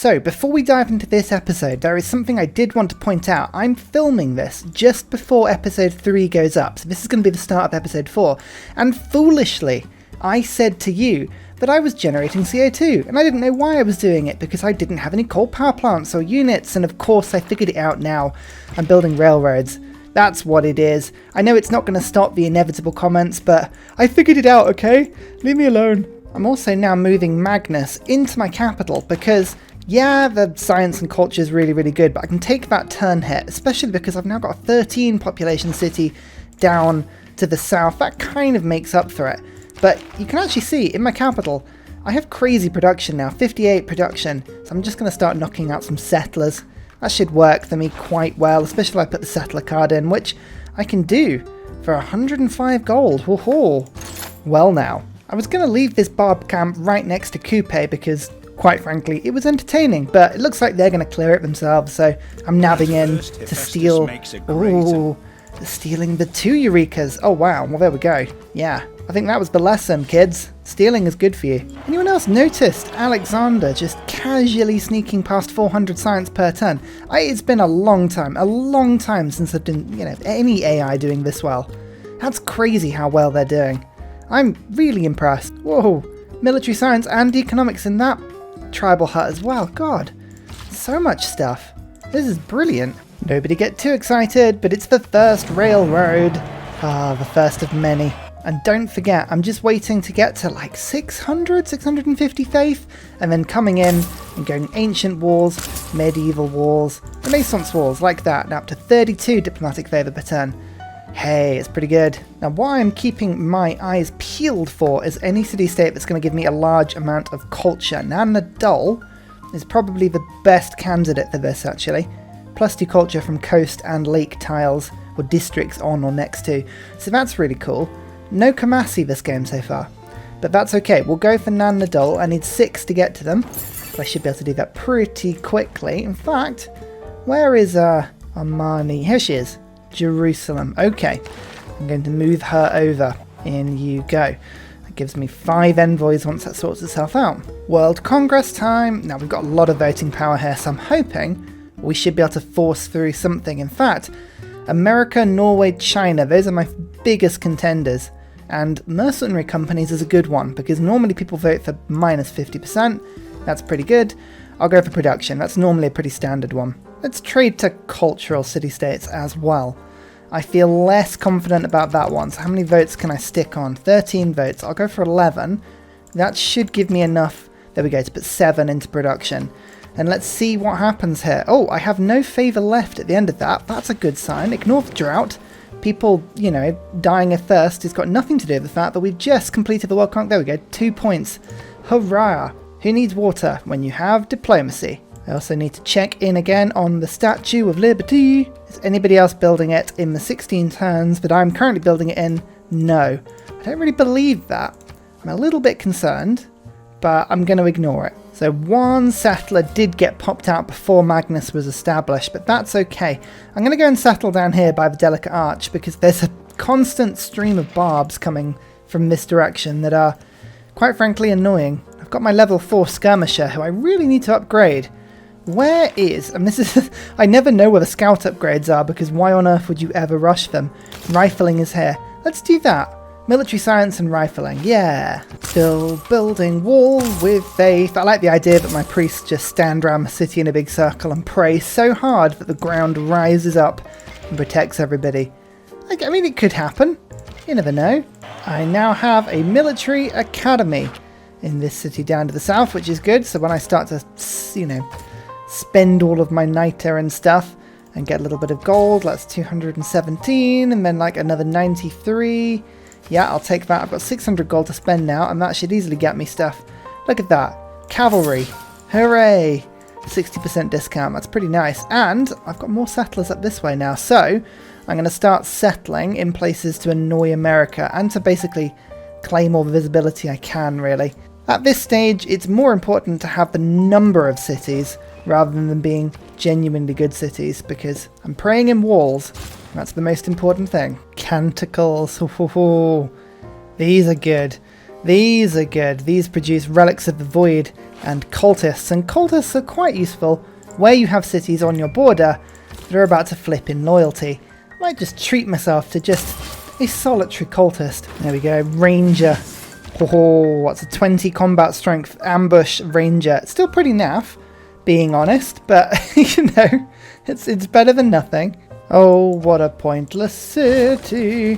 So, before we dive into this episode, there is something I did want to point out. I'm filming this just before episode 3 goes up, so this is going to be the start of episode 4, and foolishly, I said to you that I was generating CO2, and I didn't know why I was doing it, because I didn't have any coal power plants or units, and of course I figured it out now. I'm building railroads. That's what it is. I know it's not going to stop the inevitable comments, but I figured it out, okay? Leave me alone. I'm also now moving Magnus into my capital, because yeah, the science and culture is really, really good, but I can take that turn hit, especially because I've now got a 13 population city down to the south. That kind of makes up for it. But you can actually see in my capital, I have crazy production now, 58 production. So I'm just going to start knocking out some settlers. That should work for me quite well, especially if I put the settler card in, which I can do for 105 gold. Woohoo! Well now, I was going to leave this barb camp right next to Coupe because, quite frankly, it was entertaining, but it looks like they're going to clear it themselves, so I'm nabbing in to steal. Ooh, stealing the 2 Eurekas. Oh wow, well there we go. Yeah, I think that was the lesson, kids. Stealing is good for you. Anyone else noticed Alexander just casually sneaking past 400 science per turn? It's been a long time since I've done, any AI doing this well. That's crazy how well they're doing. I'm really impressed. Whoa, military science and economics in that tribal hut as well. God, so much stuff. This is brilliant. Nobody get too excited, but it's the first railroad. The first of many. And don't forget, I'm just waiting to get to like 650 faith, and then coming in and going ancient wars, medieval wars, Renaissance wars, like that, and up to 32 diplomatic favour per turn. Hey, it's pretty good. Now what I'm keeping my eyes peeled for is any city-state that's going to give me a large amount of culture. Now Nadal is probably the best candidate for this, actually. +2 culture from coast and lake tiles, or districts on or next to. So that's really cool. No Kamasi this game so far, but that's okay. We'll go for Nan Nadal. I need 6 to get to them, so I should be able to do that pretty quickly. In fact, where is Armani? Here she is. Jerusalem. Okay, I'm going to move her over. In you go. That gives me 5 envoys once that sorts itself out. World Congress time. Now we've got a lot of voting power here, so I'm hoping we should be able to force through something. In fact, America, Norway, China, those are my biggest contenders. And mercenary companies is a good one, because normally people vote for -50%. That's pretty good. I'll go for production. That's normally a pretty standard one. Let's trade to cultural city-states as well. I feel less confident about that one. So how many votes can I stick on? 13 votes. I'll go for 11. That should give me enough, there we go, to put 7 into production. And let's see what happens here. Oh, I have no favour left at the end of that. That's a good sign. Ignore the drought. People, dying of thirst has got nothing to do with the fact that we've just completed the World Congress. There we go, 2 points. Hurrah! Who needs water when you have diplomacy? I also need to check in again on the Statue of Liberty. Is anybody else building it in the 16 turns that I'm currently building it in? No. I don't really believe that. I'm a little bit concerned, but I'm going to ignore it. So 1 settler did get popped out before Magnus was established, but that's okay. I'm going to go and settle down here by the Delicate Arch, because there's a constant stream of barbs coming from this direction that are, quite frankly, annoying. I've got my level 4 skirmisher, who I really need to upgrade. Where is, and this is, I never know where the scout upgrades are, because why on earth would you ever rush them? Rifling is here. Let's do that. Military science and rifling, yeah. Still building wall with faith. I like the idea that my priests just stand around the city in a big circle and pray so hard that the ground rises up and protects everybody. I mean, it could happen. You never know. I now have a military academy in this city down to the south, which is good. So when I start to, spend all of my niter and stuff and get a little bit of gold, that's 217, and then like another 93. Yeah, I'll take that. I've got 600 gold to spend now, and that should easily get me stuff. Look at that. Cavalry. Hooray. 60% discount. That's pretty nice. And I've got more settlers up this way now. So I'm going to start settling in places to annoy America and to basically claim all the visibility I can, really. At this stage, it's more important to have the number of cities rather than them being genuinely good cities, because I'm praying in walls. That's the most important thing. Canticles. These are good. These are good. These produce relics of the void. and cultists. And cultists are quite useful where you have cities on your border that are about to flip in loyalty. I might just treat myself to just a solitary cultist. There we go, ranger. Oh, what's a 20 combat strength ambush ranger? It's still pretty naff, being honest, but you know, it's better than nothing. Oh, what a pointless city.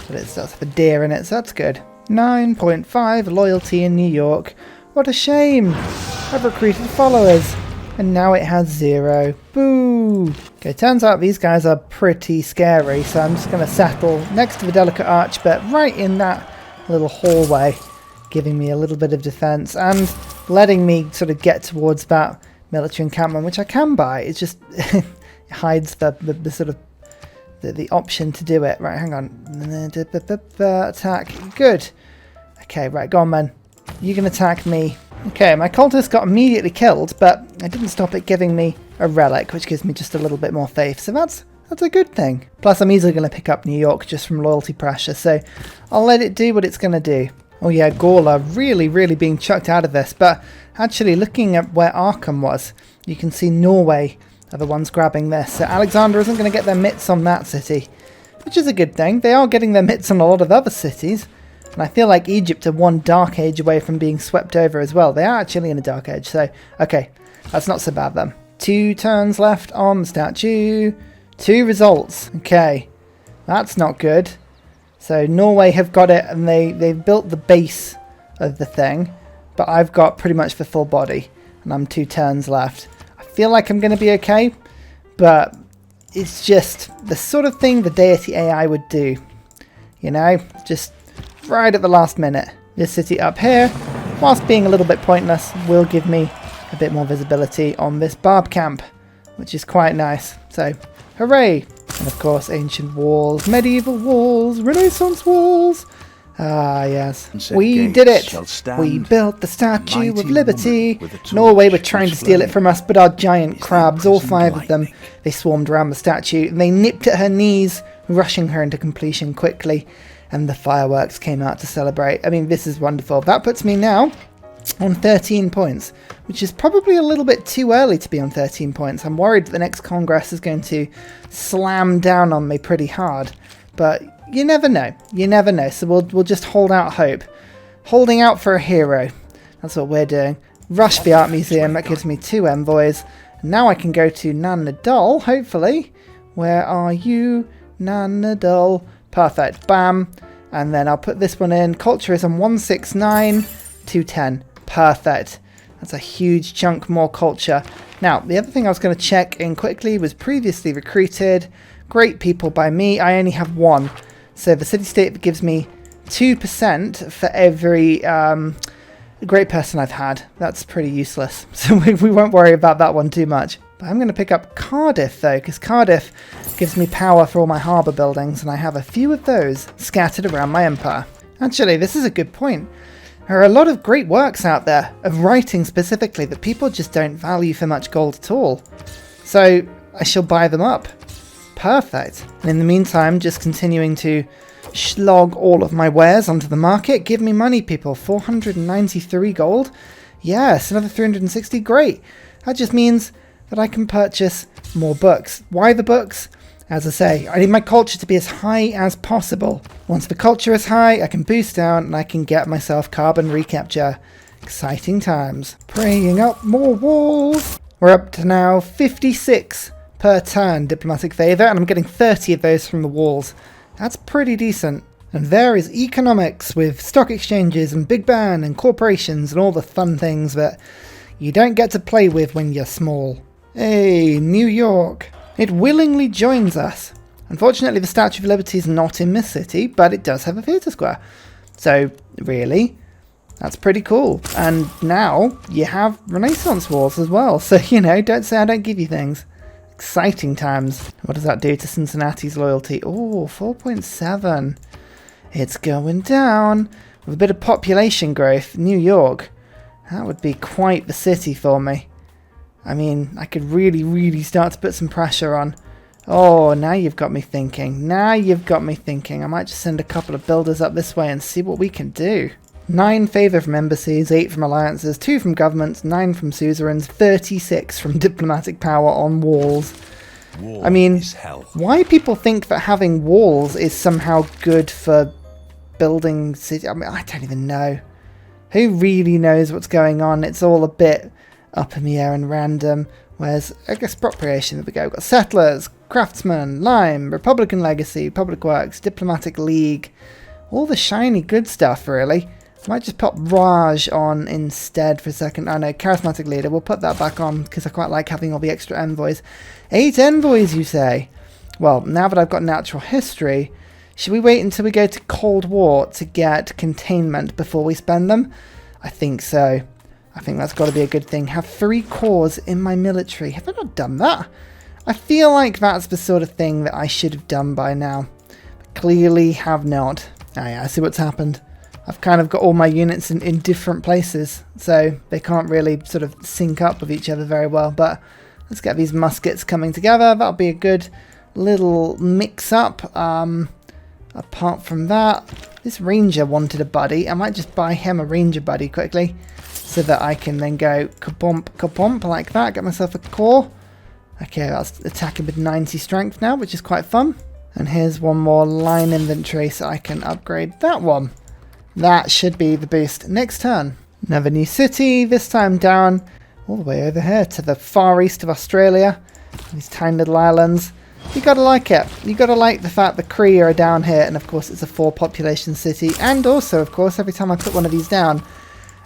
But it does have a deer in it, so that's good. 9.5 loyalty in New York. What a shame. I've recruited followers, and now it has 0. Boo. Okay, turns out these guys are pretty scary, so I'm just going to settle next to the Delicate Arch, but right in that little hallway, giving me a little bit of defense and letting me sort of get towards that military encampment, which I can buy. It's just it hides the sort of the option to do it. Right, hang on. Attack. Good. Okay, right, go on, man. You can attack me. Okay, my cultist got immediately killed, but I didn't stop it giving me a relic, which gives me just a little bit more faith. So that's a good thing. Plus, I'm easily going to pick up New York just from loyalty pressure, so I'll let it do what it's going to do. Oh yeah, Gawler really being chucked out of this, but actually looking at where Arkham was, you can see Norway are the ones grabbing this. So Alexander isn't going to get their mitts on that city, which is a good thing. They are getting their mitts on a lot of other cities, and I feel like Egypt are one dark age away from being swept over as well. They are actually in a dark age, so okay, that's not so bad then. 2 turns left on the statue. 2 results. Okay, that's not good. So Norway have got it, and they've built the base of the thing, but I've got pretty much the full body, and I'm 2 turns left. I feel like I'm going to be okay, but it's just the sort of thing the Deity AI would do. You know, just right at the last minute. This city up here, whilst being a little bit pointless, will give me a bit more visibility on this barb camp, which is quite nice. So, hooray! And of course, ancient walls, medieval walls, Renaissance walls. Ah, yes. We did it! We built the Statue of Liberty. Norway were trying to steal it from us, but our giant crabs, all 5 of them, they swarmed around the statue, and they nipped at her knees, rushing her into completion quickly, and the fireworks came out to celebrate. I mean, this is wonderful. That puts me now on 13 points, which is probably a little bit too early to be on 13 points. I'm worried that the next Congress is going to slam down on me pretty hard, but you never know. You never know. So we'll just hold out hope. Holding out for a hero. That's what we're doing. Rush the art museum. That gives me 2 envoys. And now I can go to Nan Nadal, hopefully. Where are you, Nan Nadal? Perfect. Bam. And then I'll put this one in. Culture is on 169, 210. Perfect. That's a huge chunk more culture. Now, the other thing I was going to check in quickly was previously recruited. Great people by me. I only have 1. So the city-state gives me 2% for every great person I've had. That's pretty useless. So we won't worry about that one too much. But I'm going to pick up Cardiff, though, because Cardiff gives me power for all my harbour buildings, and I have a few of those scattered around my empire. Actually, this is a good point. There are a lot of great works out there, of writing specifically, that people just don't value for much gold at all. So I shall buy them up. Perfect. And in the meantime, just continuing to slog all of my wares onto the market. Give me money, people. 493 gold. Yes, another 360. Great. That just means that I can purchase more books. Why the books? As I say, I need my culture to be as high as possible. Once the culture is high, I can boost down and I can get myself carbon recapture. Exciting times. Praying up more walls. We're up to now 56 per turn diplomatic favour, and I'm getting 30 of those from the walls. That's pretty decent. And there is economics with stock exchanges and Big Bang and corporations and all the fun things that you don't get to play with when you're small. Hey, New York. It willingly joins us. Unfortunately, the Statue of Liberty is not in this city, but it does have a theatre square. So, really, that's pretty cool. And now you have Renaissance walls as well. So, you know, don't say I don't give you things. Exciting times. What does that do to Cincinnati's loyalty? Oh, 4.7. It's going down. With a bit of population growth, New York, that would be quite the city for me. I mean, I could really start to put some pressure on. Oh, now you've got me thinking. Now you've got me thinking. I might just send a couple of builders up this way and see what we can do. 9 favour from embassies, 8 from alliances, 2 from governments, 9 from suzerains, 36 from diplomatic power on walls. I mean, why people think that having walls is somehow good for building cities, I mean, I don't even know. Who really knows what's going on? It's all a bit up in the air and random. Whereas, I guess, expropriation, there we go. We've got settlers, craftsmen, lime, Republican legacy, public works, diplomatic league. All the shiny good stuff, really. Might just pop Raj on instead for a second. Oh no, charismatic leader. We'll put that back on because I quite like having all the extra envoys. 8 envoys, you say? Well, now that I've got natural history, should we wait until we go to Cold War to get containment before we spend them? I think so. I think that's got to be a good thing. Have 3 cores in my military. Have I not done that? I feel like that's the sort of thing that I should have done by now. But clearly have not. Oh yeah, I see what's happened. I've kind of got all my units in different places, so they can't really sort of sync up with each other very well. But let's get these muskets coming together. That'll be a good little mix-up. Apart from that, this ranger wanted a buddy. I might just buy him a ranger buddy quickly, so that I can then go kabomp, kabomp, like that. Get myself a core. Okay, that's attacking with 90 strength now, which is quite fun. And here's one more line inventory, so I can upgrade that one. That should be the boost next turn. Another new city, this time down all the way over here to the far east of Australia. These tiny little islands. You gotta like it. You gotta like the fact the Cree are down here, and of course it's a 4 population city. And also, of course, every time I put one of these down,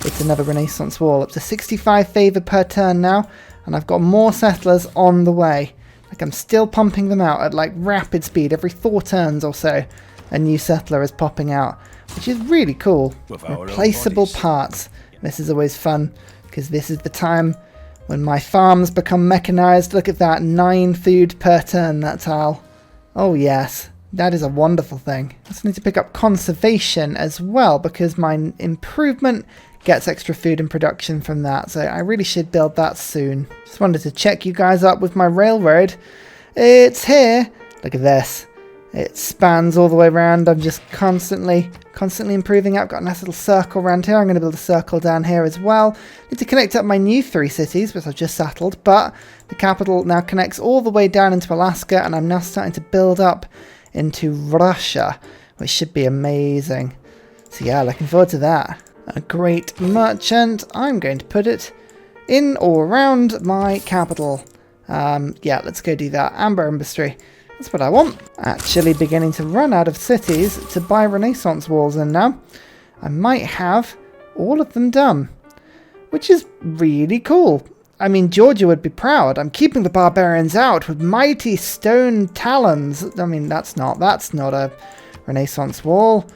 it's another Renaissance wall. Up to 65 favour per turn now, and I've got more settlers on the way. Like, I'm still pumping them out at like rapid speed. Every 4 turns or so, a new settler is popping out, which is really cool. Replaceable parts. This is always fun, because this is the time when my farms become mechanized. Look at that, 9 food per turn, that tile. Oh yes, that is a wonderful thing. I also need to pick up conservation as well, because my improvement gets extra food and production from that, so I really should build that soon. Just wanted to check you guys up with my railroad. It's here. Look at this. It spans all the way around. I'm just constantly improving it. I've got a nice little circle around here. I'm going to build a circle down here as well. Need to connect up my new 3 cities, which I've just settled, but the capital now connects all the way down into Alaska, and I'm now starting to build up into Russia, which should be amazing. So yeah, looking forward to that. A great merchant. I'm going to put it in or around my capital. Yeah, let's go do that. Amber Industry. That's what I want. Actually beginning to run out of cities to buy Renaissance walls in now. I might have all of them done, which is really cool. I mean, Georgia would be proud. I'm keeping the barbarians out with mighty stone talons. I mean, that's not a Renaissance wall.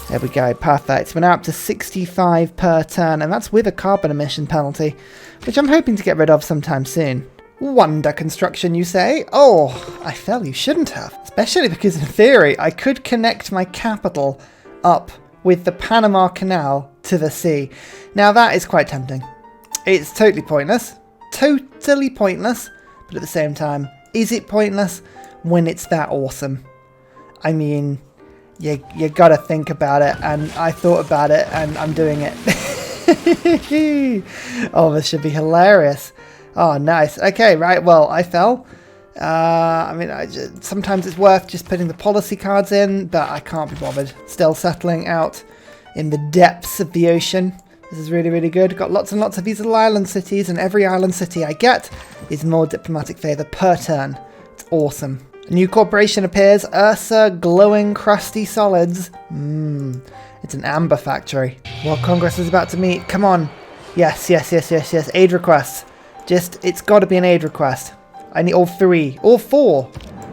There we go, perfect. We're now up to 65 per turn, and that's with a carbon emission penalty, which I'm hoping to get rid of sometime soon. Wonder construction, you say? Oh, I fell, you shouldn't have. Especially because in theory, I could connect my capital up with the Panama Canal to the sea. Now that is quite tempting. It's totally pointless. Totally pointless. But at the same time, is it pointless when it's that awesome? I mean, you gotta think about it, and I thought about it, and I'm doing it. Oh, this should be hilarious. Oh, nice. Okay, right, well, I fell. I mean, sometimes it's worth just putting the policy cards in, but I can't be bothered. Still settling out in the depths of the ocean. This is really, really good. Got lots and lots of these little island cities, and every island city I get is more diplomatic favour per turn. It's awesome. A new corporation appears, Ursa Glowing Crusty Solids. It's an amber factory. Well, Congress is about to meet. Come on. Yes. Aid requests. It's got to be an aid request. I need all 3, all 4,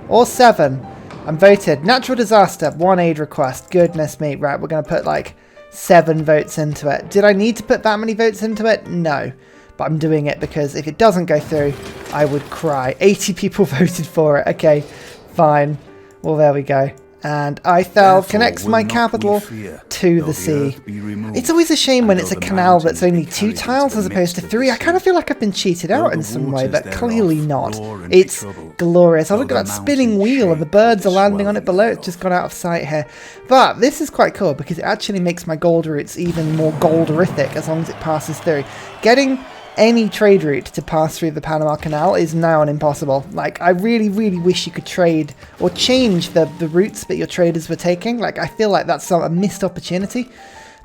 all 7. I'm voted. Natural disaster, 1 aid request. Goodness me. Right, we're going to put like 7 votes into it. Did I need to put that many votes into it? No. But I'm doing it because if it doesn't go through, I would cry. 80 people voted for it. Okay, fine. Well, there we go. And Eiffel connects my capital to the sea. It's always a shame when it's a canal that's only 2 tiles as opposed to 3. I kind of feel like I've been cheated out in some way, but clearly not. It's glorious. Oh, look at that spinning wheel and the birds are landing on it below. It's just gone out of sight here. But this is quite cool because it actually makes my gold routes even more golderific as long as it passes through. Getting any trade route to pass through the Panama Canal is now an impossible. Like, I really, really wish you could trade or change the routes that your traders were taking. Like, I feel like that's a missed opportunity.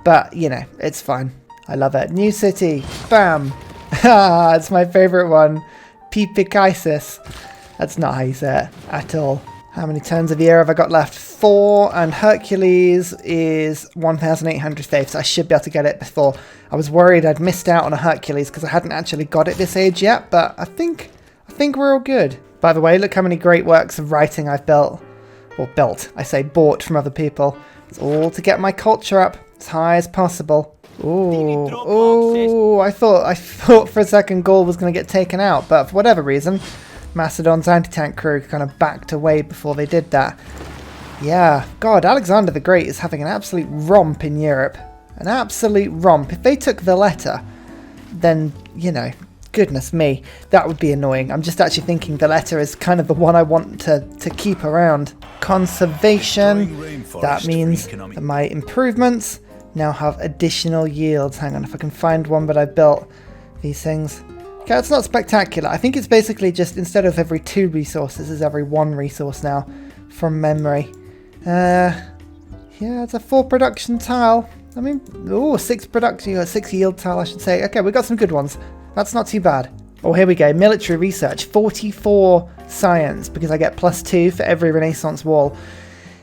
But, you know, it's fine. I love it. New city. Bam. It's my favorite one. Pipikaisis. That's not how you say it at all. How many turns of year have I got left? 4, and Hercules is 1,800 faiths. I should be able to get it before. I was worried I'd missed out on a Hercules because I hadn't actually got it this age yet, but I think we're all good. By the way, look how many great works of writing I've built. Or built, I say bought from other people. It's all to get my culture up as high as possible. Ooh, I thought for a second Gaul was going to get taken out, but for whatever reason, Macedon's anti-tank crew kind of backed away before they did that. Yeah, God, Alexander the Great is having an absolute romp in Europe. An absolute romp. If they took Valletta, then, you know, goodness me, that would be annoying. I'm just actually thinking Valletta is kind of the one I want to keep around. Conservation. That means that my improvements now have additional yields. Hang on, if I can find one that I've built. These things. Okay, it's not spectacular. I think it's basically just instead of every 2 resources, it's every 1 resource now from memory. Yeah, it's a 4 production tile. I mean, 6 production, 6 yield tile, I should say. Okay, we got some good ones. That's not too bad. Oh, here we go. Military research, 44 science, because I get +2 for every Renaissance wall.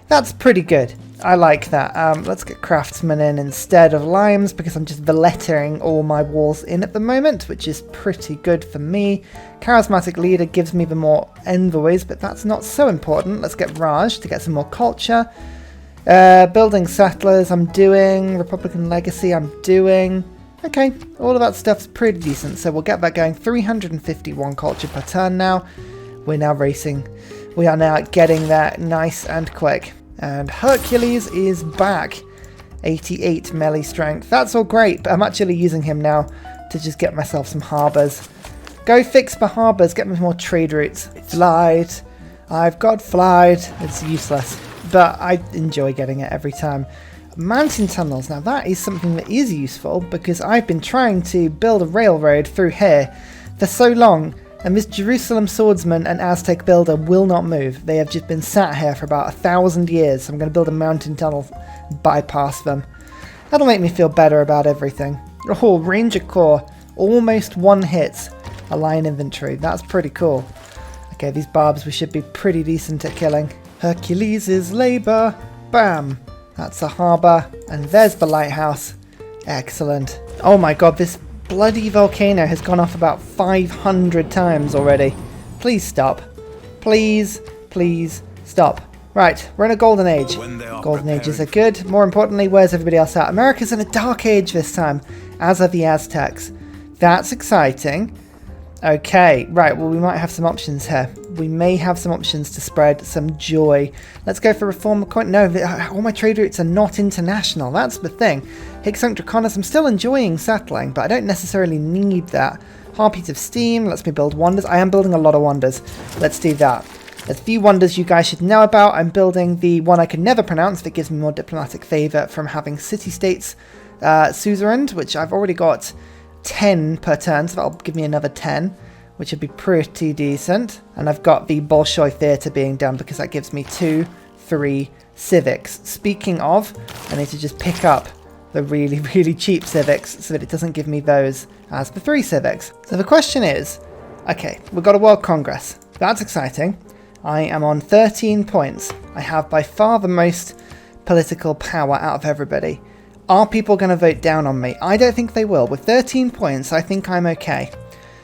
That's pretty good. I like that. Let's get craftsmen in instead of limes because I'm just valettering all my walls in at the moment, which is pretty good for me. Charismatic leader gives me the more envoys, but that's not so important. Let's get Raj to get some more culture. Building settlers, I'm doing. Republican legacy, I'm doing. Okay, all of that stuff's pretty decent, so we'll get that going. 351 culture per turn now. We're now racing. We are now getting there nice and quick. And Hercules is back. 88 melee strength. That's all great, but I'm actually using him now to just get myself some harbours. Go fix the harbours, get me more trade routes. Flight. I've got flight. It's useless, but I enjoy getting it every time. Mountain tunnels. Now that is something that is useful because I've been trying to build a railroad through here for so long. And this Jerusalem swordsman and Aztec builder will not move. They have just been sat here for about 1,000 years. So I'm going to build a mountain tunnel, bypass them. That'll make me feel better about everything. Oh, Ranger Corps. Almost 1 hit. Align inventory. That's pretty cool. Okay, these barbs we should be pretty decent at killing. Hercules' labor. Bam. That's a harbour. And there's the lighthouse. Excellent. Oh my god, this bloody volcano has gone off about 500 times already. Please stop. Please, please stop. Right, we're in a golden age. Golden ages are good. More importantly, where's everybody else at? America's in a dark age this time, as are the Aztecs. That's exciting. Okay, right, well we might have some options here. We may have some options to spread some joy. Let's go for reform. No, all my trade routes are not international. That's the thing. Hicksunk Draconis, I'm still enjoying settling, but I don't necessarily need that. Harpies of Steam lets me build wonders. I am building a lot of wonders. Let's do that. There's a few wonders you guys should know about. I'm building the one I can never pronounce that gives me more diplomatic favour from having city-states suzerained, which I've already got 10 per turn, so that'll give me another 10, which would be pretty decent. And I've got the Bolshoi Theatre being done because that gives me 2, 3 civics. Speaking of, I need to just pick up the really, really cheap civics so that it doesn't give me those as the 3 civics. So the question is, okay, we've got a World Congress. That's exciting. I am on 13 points. I have by far the most political power out of everybody. Are people going to vote down on me? I don't think they will. With 13 points, I think I'm okay.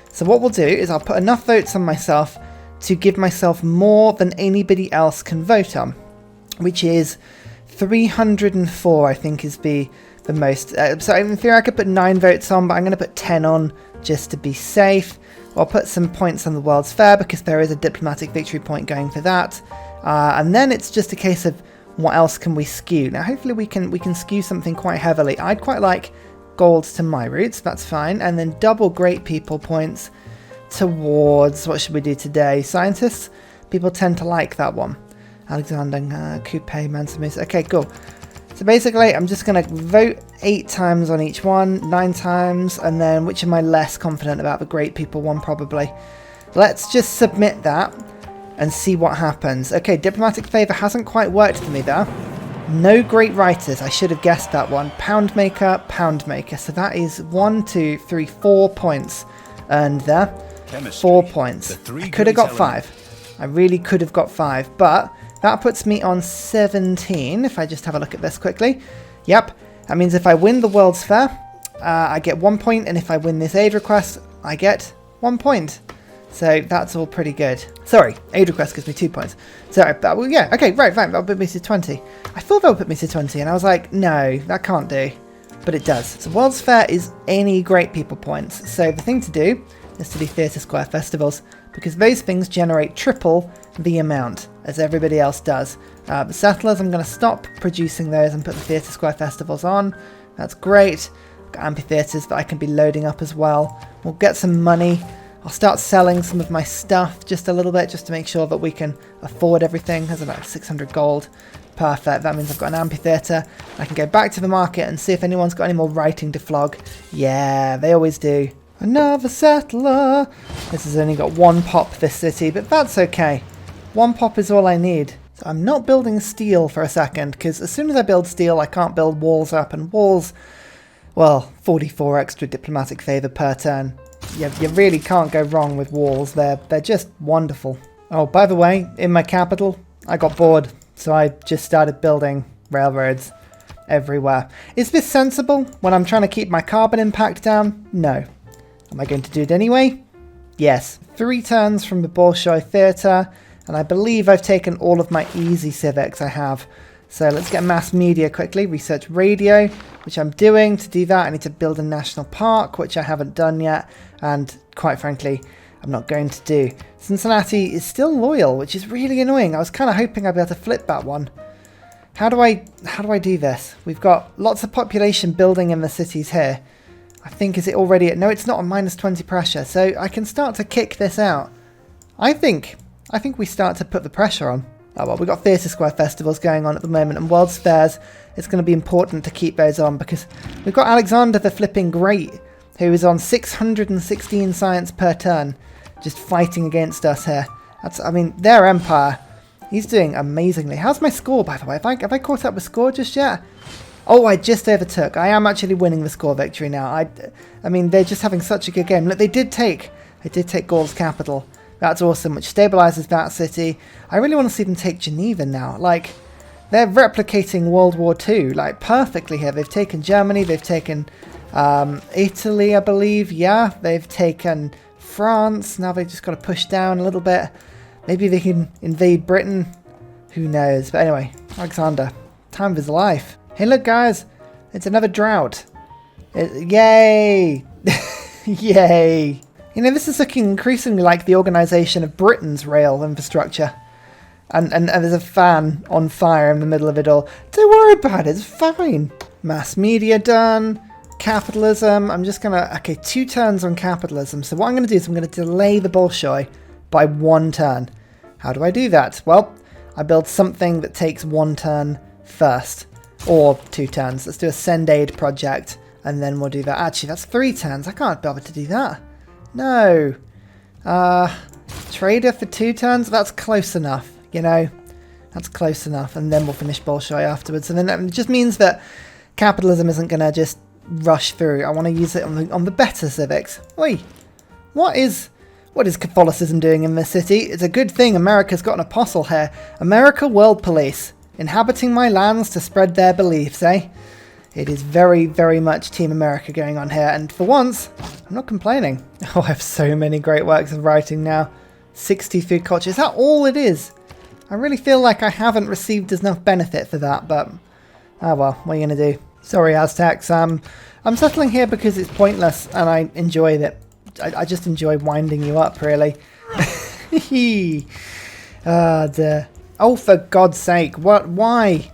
So what we'll do is I'll put enough votes on myself to give myself more than anybody else can vote on, which is 304, I think is the most. So in theory I could put 9 votes on, but I'm going to put 10 on just to be safe. I'll put some points on the World's Fair because there is a diplomatic victory point going for that. And then it's just a case of what else can we skew? Now, hopefully we can skew something quite heavily. I'd quite like gold to my roots, that's fine. And then double great people points towards, what should we do today? Scientists? People tend to like that one. Alexander, Coupe, Mansamus. Okay, cool. So basically, I'm just going to vote 8 times on each one, 9 times, and then which am I less confident about? The great people one, probably. Let's just submit that and see what happens. Okay, diplomatic favour hasn't quite worked for me there. No great writers. I should have guessed that one. Pound maker, pound maker. So that is 1, 2, 3, 4 points earned there. Chemistry. 4 points. I could have got 5. I really could have got 5, but that puts me on 17, if I just have a look at this quickly. Yep, that means if I win the World's Fair, I get 1 point, and if I win this aid request, I get 1 point. So that's all pretty good. Sorry, aid request gives me 2 points. Sorry, but well, yeah, okay, right, that'll put me to 20. I thought that would put me to 20, and I was like, no, that can't do. But it does. So World's Fair is any great people points. So the thing to do is to do Theatre Square festivals, because those things generate triple the amount as everybody else does. The settlers, I'm going to stop producing those and put the Theatre Square festivals on. That's great. Got amphitheatres that I can be loading up as well. We'll get some money. I'll start selling some of my stuff just a little bit, just to make sure that we can afford everything. There's about 600 gold. Perfect. That means I've got an amphitheatre. I can go back to the market and see if anyone's got any more writing to flog. Yeah, they always do. Another settler. This has only got 1 pop, this city, but that's okay. 1 pop is all I need. So I'm not building steel for a second, because as soon as I build steel, I can't build walls up, and walls, well, 44 extra diplomatic favour per turn. You really can't go wrong with walls. They're just wonderful. Oh, by the way, in my capital, I got bored, so I just started building railroads everywhere. Is this sensible when I'm trying to keep my carbon impact down? No. Am I going to do it anyway? Yes. 3 turns from the Bolshoi Theatre, and I believe I've taken all of my easy civics I have. So let's get mass media quickly. Research radio, which I'm doing. To do that, I need to build a national park, which I haven't done yet, and quite frankly, I'm not going to do. Cincinnati is still loyal, which is really annoying. I was kind of hoping I'd be able to flip that one. How do I do this? We've got lots of population building in the cities here. I think, is it already at... No, it's not a minus 20 pressure, so I can start to kick this out. I think we start to put the pressure on. Oh well, we've got Theatre Square festivals going on at the moment, and World's Fairs. It's going to be important to keep those on, because we've got Alexander the Flipping Great, who is on 616 science per turn, just fighting against us here. I mean, their empire, he's doing amazingly. How's my score, by the way? Have I caught up with score just yet? Oh, I just overtook. I am actually winning the score victory now. I mean, they're just having such a good game. Look, they did take Gaul's capital. That's awesome, which stabilizes that city. I really want to see them take Geneva now. Like, they're replicating World War II, like, perfectly here. They've taken Germany, they've taken Italy, I believe. Yeah, they've taken France. Now they've just got to push down a little bit. Maybe they can invade Britain. Who knows? But anyway, Alexander, time of his life. Hey, look, guys, it's another drought. Yay! Yay! You know, this is looking increasingly like the organisation of Britain's rail infrastructure. And there's a fan on fire in the middle of it all. Don't worry about it, it's fine. Mass media done. Capitalism. I'm just going to... Okay, 2 turns on capitalism. So what I'm going to do is I'm going to delay the Bolshoi by 1 turn. How do I do that? Well, I build something that takes 1 turn first. Or 2 turns. Let's do a send aid project, and then we'll do that. Actually, that's 3 turns. I can't bother to do that. No. Trader for 2 turns? That's close enough, you know. That's close enough. And then we'll finish Bolshoi afterwards. And then it just means that capitalism isn't going to just rush through. I want to use it on the better civics. Oi. What is Catholicism doing in this city? It's a good thing America's got an apostle here. America World Police. Inhabiting my lands to spread their beliefs, eh? It is very, very much Team America going on here, and for once, I'm not complaining. Oh, I have so many great works of writing now. 60 food culture. Is that all it is? I really feel like I haven't received enough benefit for that, but... Oh well, what are you going to do? Sorry, Aztecs. I'm settling here because it's pointless, and I enjoy it. I just enjoy winding you up, really. Ah, dear. Oh, for God's sake. What? Why?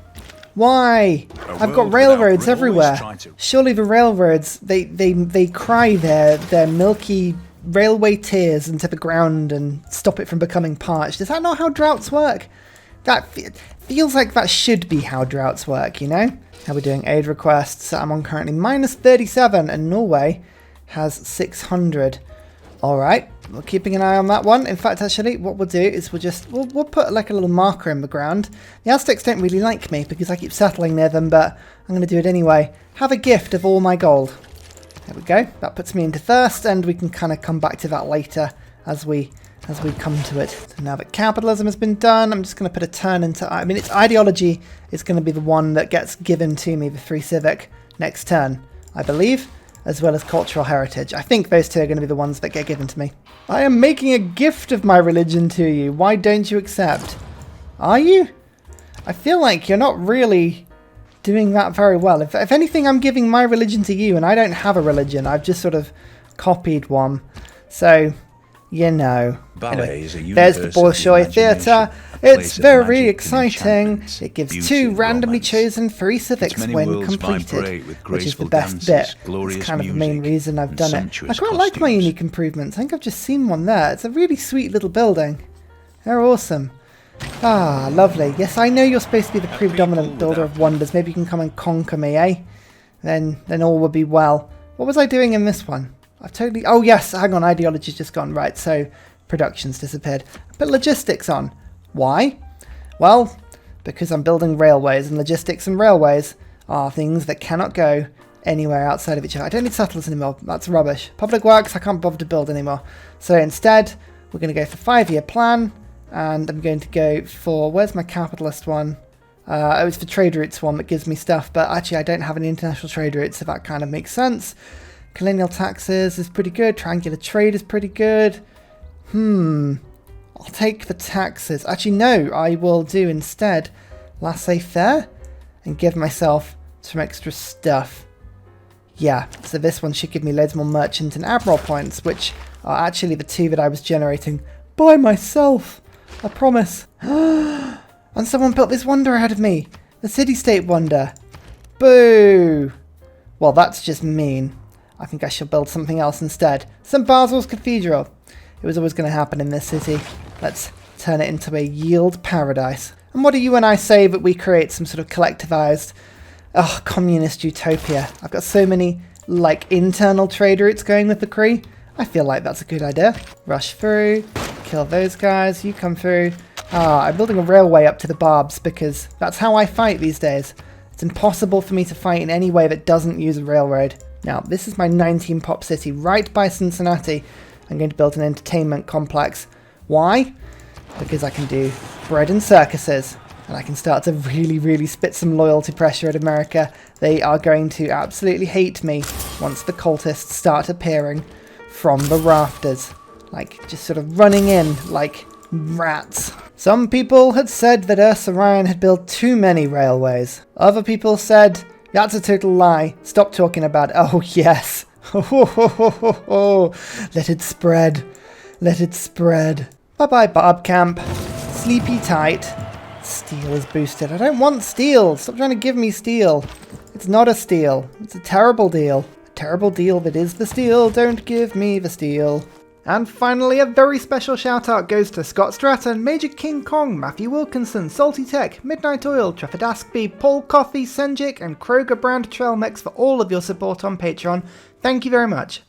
Why? I've got railroads everywhere. Surely the railroads, they cry their milky railway tears into the ground and stop it from becoming parched. Is that not how droughts work? That feels like that should be how droughts work, you know? How we're doing aid requests. I'm on currently minus 37 and Norway has 600. Alright, we're keeping an eye on that one. In fact, actually, what we'll do is we'll put like a little marker in the ground. The Aztecs don't really like me because I keep settling near them, but I'm going to do it anyway. Have a gift of all my gold. There we go. That puts me into first, and we can kind of come back to that later as we come to it. So now that capitalism has been done, I'm just going to put a turn into... I mean, its ideology is going to be the one that gets given to me, the 3 civic, next turn, I believe, as well as cultural heritage. I think those two are going to be the ones that get given to me. I am making a gift of my religion to you. Why don't you accept? Are you? I feel like you're not really doing that very well. If anything, I'm giving my religion to you, and I don't have a religion. I've just sort of copied one. So... you know. Anyway, there's the Bolshoi Theatre. It's very exciting. It gives 2 randomly chosen 3 civics when completed, which is the best bit. It's kind of the main reason I've done it. I quite like my unique improvements. I think I've just seen one there. It's a really sweet little building. They're awesome. Ah, lovely. Yes, I know you're supposed to be the predominant builder of wonders. Maybe you can come and conquer me, eh? Then all will be well. What was I doing in this one? I've totally... oh, yes, hang on, ideology's just gone. Right, so production's disappeared. Put logistics on. Why? Well, because I'm building railways, and logistics and railways are things that cannot go anywhere outside of each other. I don't need settlers anymore. That's rubbish. Public works, I can't bother to build anymore. So instead, we're going to go for 5-year plan, and I'm going to go for... where's my capitalist one? Oh, it's the trade routes one that gives me stuff, but actually I don't have any international trade routes, so that kind of makes sense. Colonial taxes is pretty good. Triangular trade is pretty good. I'll take the taxes. Actually, no, I will do instead laissez-faire and give myself some extra stuff. Yeah, so this one should give me loads more merchant and admiral points, which are actually the 2 that I was generating by myself. I promise. And someone built this wonder ahead of me. The city-state wonder. Boo. Well, that's just mean. I think I shall build something else instead. St. Basil's Cathedral. It was always going to happen in this city. Let's turn it into a yield paradise. And what do you and I say that we create some sort of collectivized, communist utopia? I've got so many, like, internal trade routes going with the Cree. I feel like that's a good idea. Rush through, kill those guys, you come through. I'm building a railway up to the Barbs because that's how I fight these days. It's impossible for me to fight in any way that doesn't use a railroad. Now, this is my 19 pop city right by Cincinnati. I'm going to build an entertainment complex. Why? Because I can do bread and circuses. And I can start to really, really spit some loyalty pressure at America. They are going to absolutely hate me once the cultists start appearing from the rafters. Like, just sort of running in like rats. Some people had said that Ursa had built too many railways. Other people said... that's a total lie. Stop talking about it. Oh, yes. Let it spread. Let it spread. Bye-bye, Barb Camp. Sleepy tight. Steel is boosted. I don't want steel. Stop trying to give me steel. It's not a steal. It's a terrible deal. A terrible deal that is the steal. Don't give me the steal. And finally, a very special shout out goes to Scott Stratton, Major King Kong, Matthew Wilkinson, Salty Tech, Midnight Oil, Trafford Askby, Paul Coffey, Senjik, and Kroger Brand Trail Mix for all of your support on Patreon. Thank you very much.